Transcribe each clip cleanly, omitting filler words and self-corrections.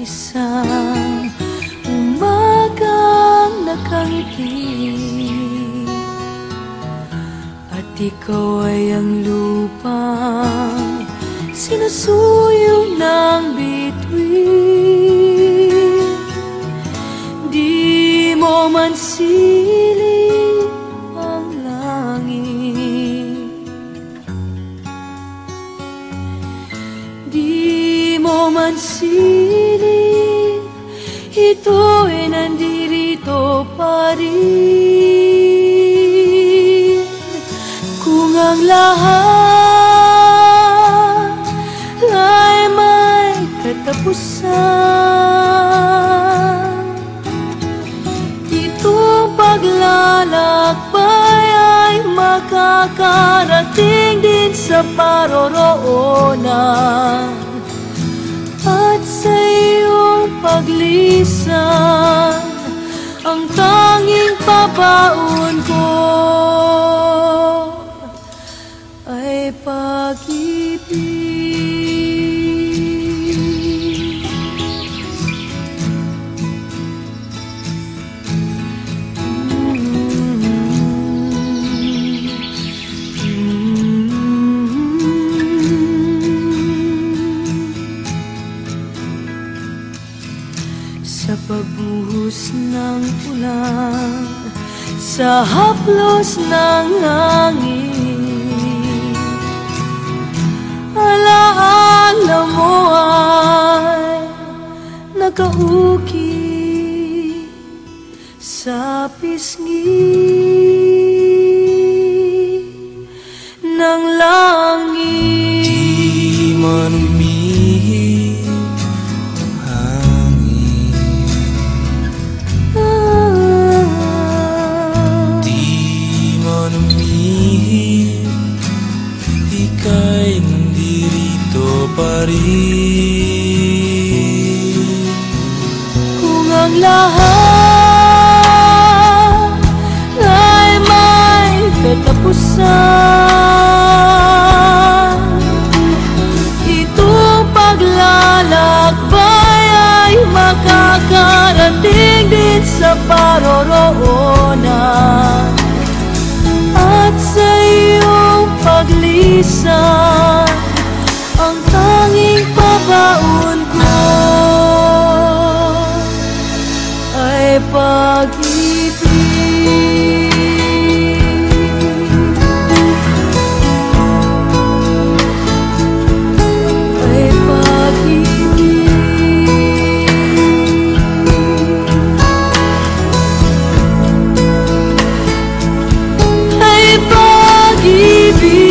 isang umagang nakangiti, at ikaw ay ang lupang sinusuyo ng bituin. Di mo man siling ang langit, di mo man siling, ito ay nandirito pa rin. Kung ang lahat ay may katapusan, itong paglalakbay ay makakarating din sa paroroonan. At sa iyong paglisan, ang tanging pabaon ko ay pag-ibig. Sa pagbuhos ng ulan, sa haplos ng hangin, alaala mo ay nakauki sa pisngi ng langit. Di man umihip ang hangin, di man umihip, ika'y nandirito pa rin. Kung ang lahat ay may katapusan, itong paglalakbay ay makakarating din sa paroroonan. At sa iyong paglisan, ang tanging pabaon ko ay pag-ibig. Ay pag-ibig. Ay pag-ibig.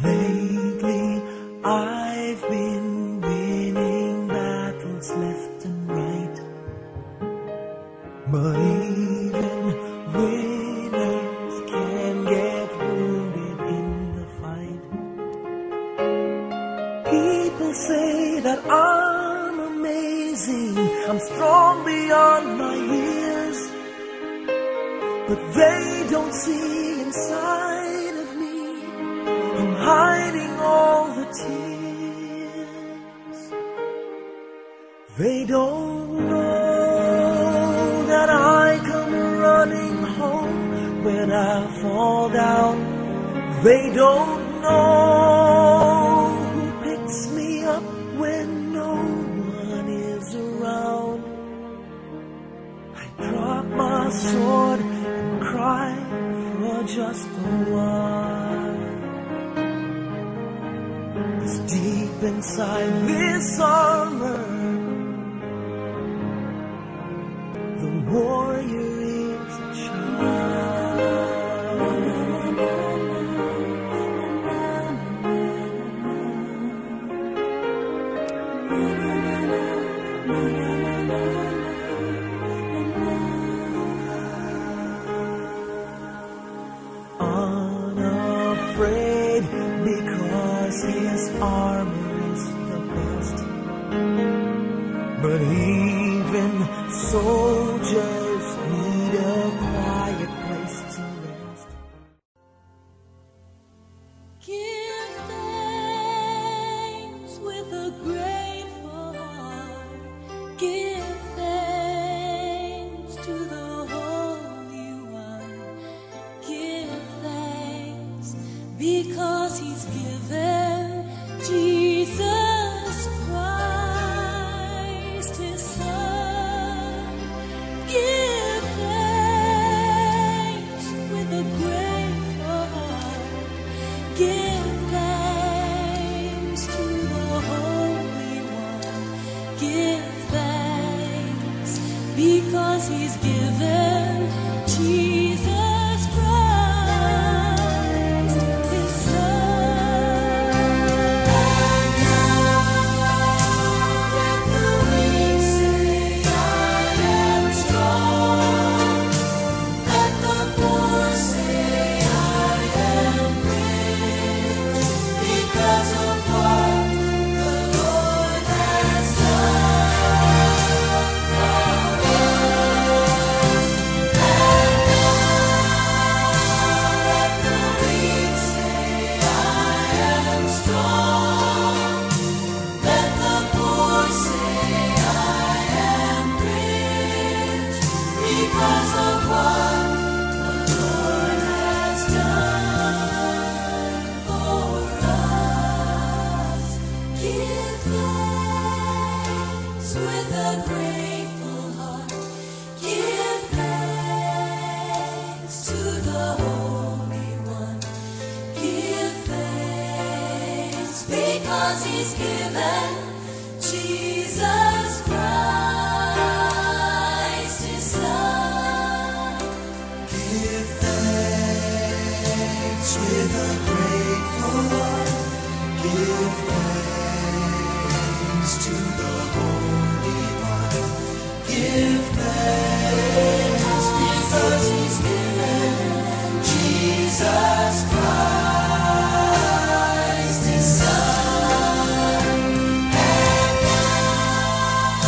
Lately, I've been winning battles left and right, but even winners can get wounded in the fight. People say that I'm amazing, I'm strong beyond my years, but they don't see inside of me. I'm hiding all the tears. They don't know that I come running home They don't know who picks me up when no one is around. I drop my sword and cry for just a while. 'Cause deep inside this armor, the warrior is a child. Unafraid because his armor is the best. But even soldiers need a quiet place to rest. Give thanks with a grateful heart. Give thanks to the Holy One. Give thanks because He's given Jesus Christ, His Son. Give thanks with a grateful heart. Give thanks to the Holy One. Give thanks because He's given Jesus Christ, His Son. And now let the weak say, I am strong. Let the poor say, I am rich, because of what the Lord has done for us. And now let the weak say, I am strong. Let the poor say, I am rich, because of what the Lord has done for us. Give thanks with a grateful heart. Give thanks to the Holy One. Give thanks because He's given Jesus Christ, His Son. Give thanks with a grateful heart. Give thanks to the Holy One. Give thanks because He's given Jesus Christ, His Son. And now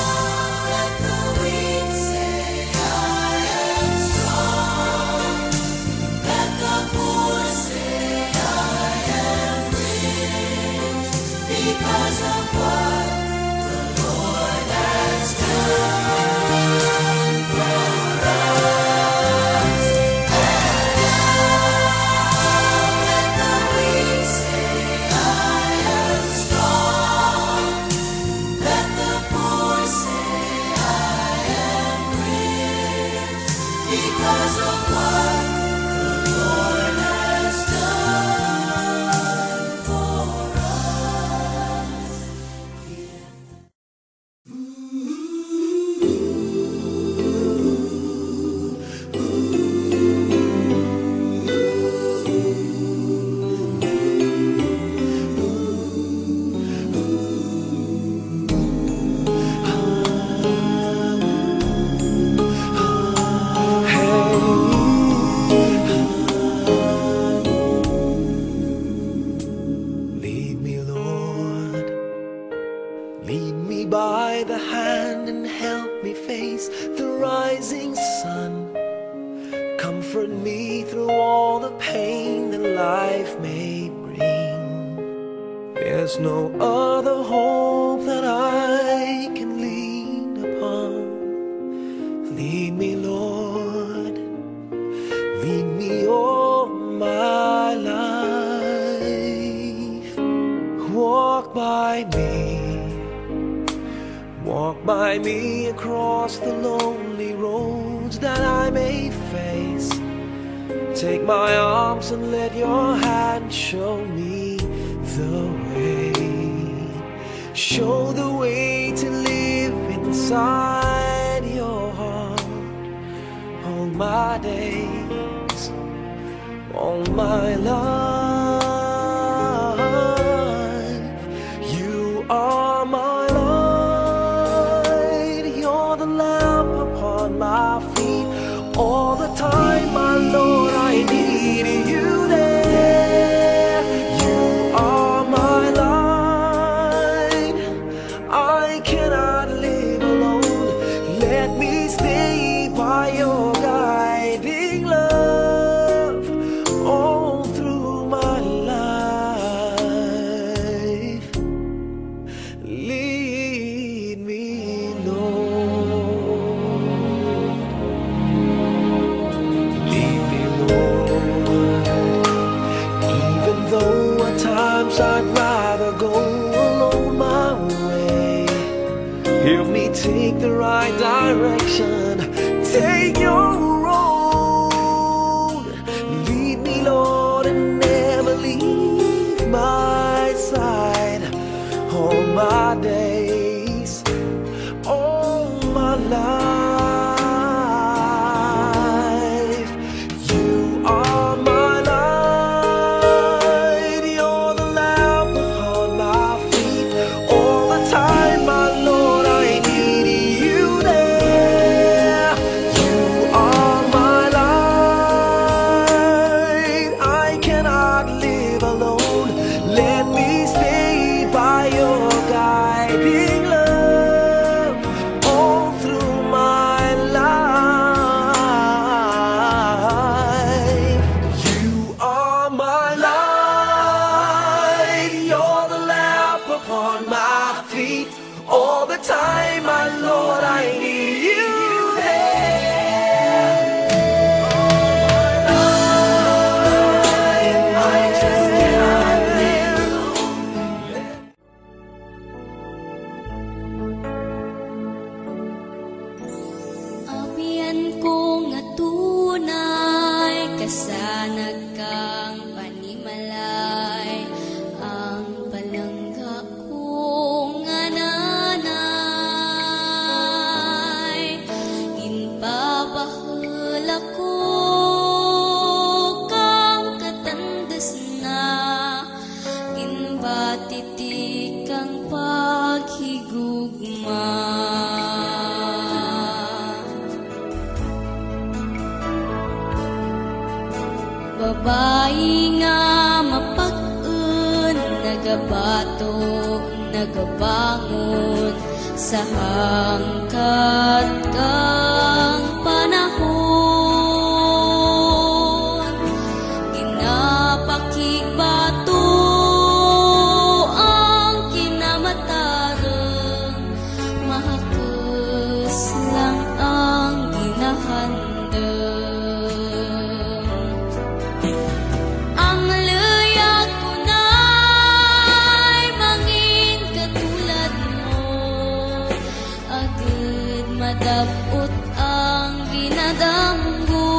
let the weak say, I am strong. Let the poor say, I am rich, because of what the Lord has done for us. And now let the weak say, I am strong. Let the poor say, I am rich, because of what the Lord has done for us. Lead me, Lord. Lead me by the hand and help me face the rising sun. Comfort me through all the pain that life may bring. There's no other hope that I can lean upon. Lead me, Lord. Lead me all my life. walk by me across the lonely roads that I may face. Take my arms and let your hand show me the way. Show the way to live inside your heart. All my days, all my life, you are my light. You're the lamp upon my feet. All the time, my Lord, I need you there. You are my light. I cannot live alone. Let me stay by your guiding love all through my life. Lead me, Lord. Lead me, Lord. Even though at times I'd rather go alone my way, help me take the right direction. Take your road. Lead me, Lord, and never leave my side. All my days, all my life, you are my light. You're the lamp upon my feet. All the time, my Lord, I need you there. You are my light. I cannot live alone. Let me stay by your guiding love all through my life. You are my light. You're the lamp upon my feet. All the time, my Lord, I need you there. I just cannot live alone. Abian ko nga tunay, kasanag kang panimalay, ang palangga ko nga nanay, ginpabahal ako kang katandas na, ginbatitik kang paghigugma. Babae nga mapag-un, nagabatok, nagabangon, sa hangkat kang panahon. Ginapakigbato ang kinamatarang, mahakus lang ang ginahandang. Ang luyag ko na'y mangin katulad mo, agad madapot ang ginadamgo.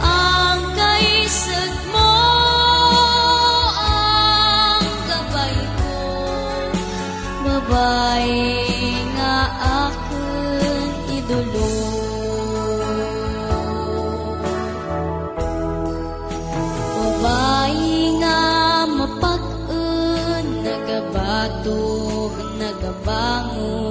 Ang kaisag mo ang gabay ko, babae nga aking idolo. Babae nga mapag-un, nagabatok, nagabangon,